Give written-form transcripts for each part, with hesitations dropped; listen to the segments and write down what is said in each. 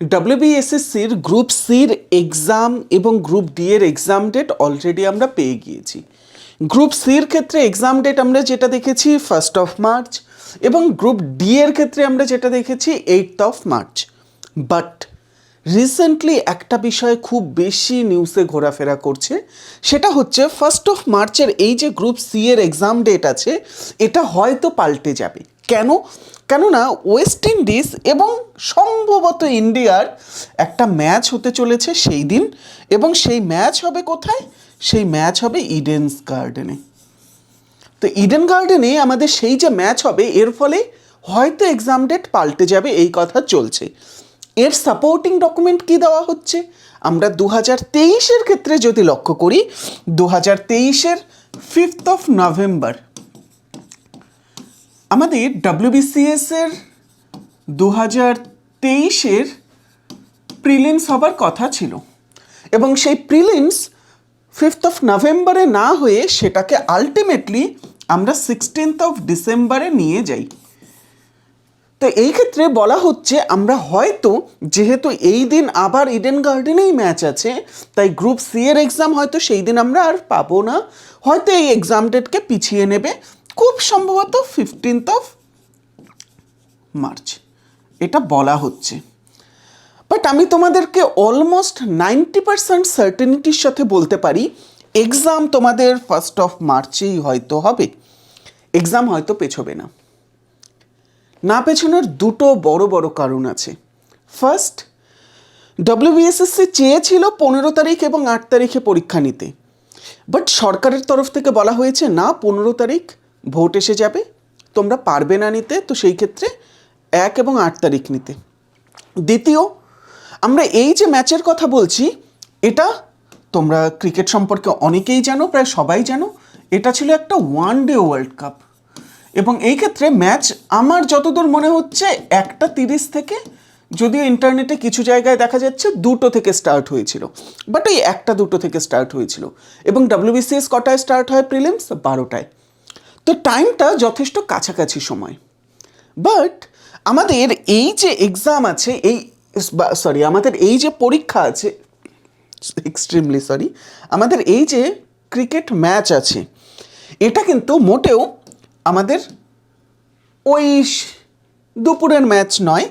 ডব্লিউবিএসএসসির group সির exam এবং group D এর exam date already আমরা পেয়ে গিয়েছি। গ্রুপ সির ক্ষেত্রে এক্সাম ডেট আমরা যেটা দেখেছি 1st অফ মার্চ, এবং গ্রুপ ডি এর ক্ষেত্রে আমরা যেটা দেখেছি 8th of March. But recently একটা বিষয় খুব বেশি নিউজে ঘোরাফেরা করছে, সেটা হচ্ছে 1st অফ মার্চের এই যে গ্রুপ সি এর এক্সাম ডেট আছে, এটা হয়তো পাল্টে যাবে। কেননা ওয়েস্ট ইন্ডিজ এবং সম্ভবত ইন্ডিয়ার একটা ম্যাচ হতে চলেছে সেই দিন, এবং সেই ম্যাচ হবে কোথায়? সেই ম্যাচ হবে ইডেন্স গার্ডেনে। তো ইডেন গার্ডেনে আমাদের সেই যে ম্যাচ হবে, এর ফলে হয়তো এক্সাম ডেট পাল্টে যাবে এই কথা চলছে। এর সাপোর্টিং ডকুমেন্ট কি দেওয়া হচ্ছে? আমরা 2023-এর ক্ষেত্রে যদি লক্ষ্য করি, 2023-এর 5th অফ নভেম্বর আমাদের ডব্লিউবিসিএসের 2023-এর প্রিলিমস হবার কথা ছিল, এবং সেই প্রিলিমস 5th অফ নভেম্বরে না হয়ে সেটাকে আলটিমেটলি আমরা 16th অফ ডিসেম্বরে নিয়ে যাই। তো এই ক্ষেত্রে বলা হচ্ছে আমরা হয়তো, যেহেতু এই দিন আবার ইডেন গার্ডেনেই ম্যাচ আছে, তাই গ্রুপ সি এর এক্সাম হয়তো সেই দিন আমরা আর পাবো না, হয়তো এই এক্সাম ডেটকে পিছিয়ে নেবে, খুব সম্ভবত 15th অফ মার্চ, এটা বলা হচ্ছে। বাট আমি তোমাদেরকে অলমোস্ট 90% সার্টেনিটির সাথে বলতে পারি এক্সাম তোমাদের 1st অফ মার্চেই হয়তো হবে। এক্সাম হয়তো পেছোবে না পেছনের দুটো বড় বড় কারণ আছে। ফার্স্ট, ডব্লিউবিএসএসসি চেয়েছিল 15 তারিখ এবং 8 তারিখে পরীক্ষা নিতে, বাট সরকারের তরফ থেকে বলা হয়েছে না, 15 তারিখ ভোট এসে যাবে, তোমরা পারবে না নিতে, তো সেই ক্ষেত্রে 1 এবং 8 তারিখ নিতে। দ্বিতীয়, আমরা এই যে ম্যাচের কথা বলছি, এটা তোমরা ক্রিকেট সম্পর্কে অনেকেই জানো, প্রায় সবাই জানো, এটা ছিল একটা ওয়ানডে ওয়ার্ল্ড কাপ, এবং এই ক্ষেত্রে ম্যাচ আমার যতদূর মনে হচ্ছে 1:30 থেকে, যদিও ইন্টারনেটে কিছু জায়গায় দেখা যাচ্ছে 2টো থেকে স্টার্ট হয়েছিল, বাট ওই 1-2 থেকে স্টার্ট হয়েছিল, এবং ডব্লিউবিসিএস কটায় স্টার্ট হয় প্রিলিমস? 12টায়। তো টাইমটা যথেষ্ট কাছাকাছি সময়। বাট আমাদের এই যে এক্সাম আছে, আমাদের এই যে পরীক্ষা আছে, এক্সট্রিমলি সরি, আমাদের এই যে ক্রিকেট ম্যাচ আছে, এটা কিন্তু মোটেও আমাদের ওই দুপুরের ম্যাচ নয়।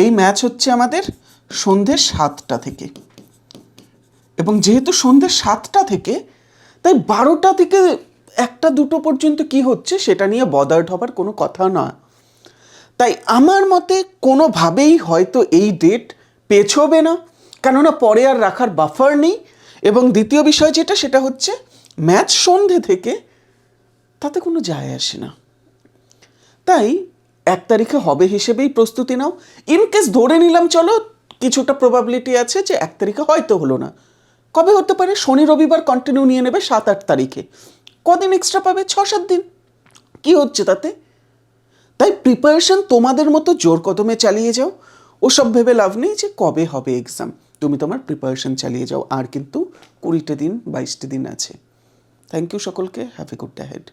এই ম্যাচ হচ্ছে আমাদের সন্ধ্যে 7টা থেকে, এবং যেহেতু সন্ধ্যে 7টা থেকে, তাই 12টা থেকে 1-2 পর্যন্ত কি হচ্ছে সেটা নিয়ে বদার্ড হবার কোনো কথা না। তাই আমার মতে কোনোভাবেই হয়তো এই ডেট পেছোবে না, কেননা পরে আর রাখার বাফার নেই, এবং দ্বিতীয় বিষয় যেটা, সেটা হচ্ছে ম্যাচ সন্ধ্যে থেকে, তাতে কোনো যায় আসে না। তাই 1 তারিখে হবে হিসেবেই প্রস্তুতি নাও। ইনকেস ধরে নিলাম, চলো কিছুটা প্রবাবিলিটি আছে যে 1 তারিখে হয়তো হলো না, কবে হতে পারে? শনি রবিবার কন্টিনিউ নিয়ে নেবে 7-8 তারিখে, কদিন এক্সট্রা পাবে? 6-7 দিন, কি হচ্ছে তাতে? তাই প্রিপারেশন তোমাদের মতো জোর কদমে চালিয়ে যাও, ওসব ভেবে লাভ নেই যে কবে হবে এক্সাম। তুমি তোমার প্রিপারেশন চালিয়ে যাও, আর কিন্তু 20 দিন 22 দিন আছে। থ্যাংক ইউ সকলকে, have a good day head.